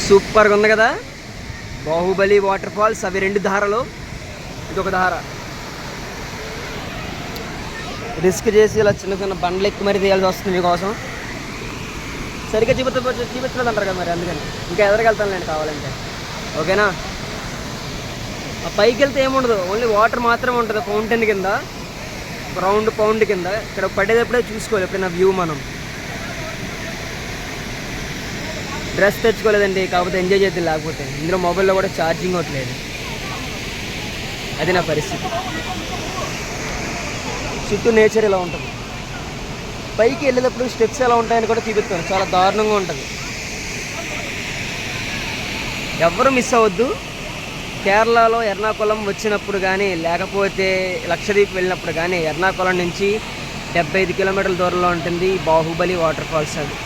సూపర్గా ఉంది కదా బాహుబలి వాటర్ ఫాల్స్. అవి 2 ధారలు, ఇదొక ధార. రిస్క్ చేసి ఇలా చిన్న చిన్న బండ్లు ఎక్కి మరీ తీయాల్సి వస్తుంది మీకోసం. సరిగ్గా చూపించలేదు అంటారు కదా మరి, అందుకని ఇంకా ఎదరికెళ్తానులేండి కావాలంటే. ఓకేనా? ఆ పైకి వెళ్తే ఏముండదు, ఓన్లీ వాటర్ మాత్రమే ఉంటుంది ఫౌంటైన్ కింద, రౌండ్ పౌండ్ కింద. ఇక్కడ పడేటప్పుడే చూసుకోవాలి ఎప్పుడైనా వ్యూ. మనం డ్రెస్ తెచ్చుకోలేదండి, కాకపోతే ఎంజాయ్ చేద్దాం. లేకపోతే ఇందులో మొబైల్లో కూడా ఛార్జింగ్ అవ్వట్లేదు. అది నా పరిస్థితి. చుట్టూ నేచర్ ఇలా ఉంటుంది. పైకి వెళ్ళేటప్పుడు స్టెప్స్ ఎలా ఉంటాయని కూడా చూపిస్తాను, చాలా దారుణంగా ఉంటుంది. ఎవ్వరూ మిస్ అవ్వద్దు. కేరళలో ఎర్నాకుళం వచ్చినప్పుడు కానీ, లేకపోతే లక్షద్వీప్ వెళ్ళినప్పుడు కానీ, ఎర్నాకుళం నుంచి 75 కిలోమీటర్ల దూరంలో ఉంటుంది బాహుబలి వాటర్ ఫాల్స్. అది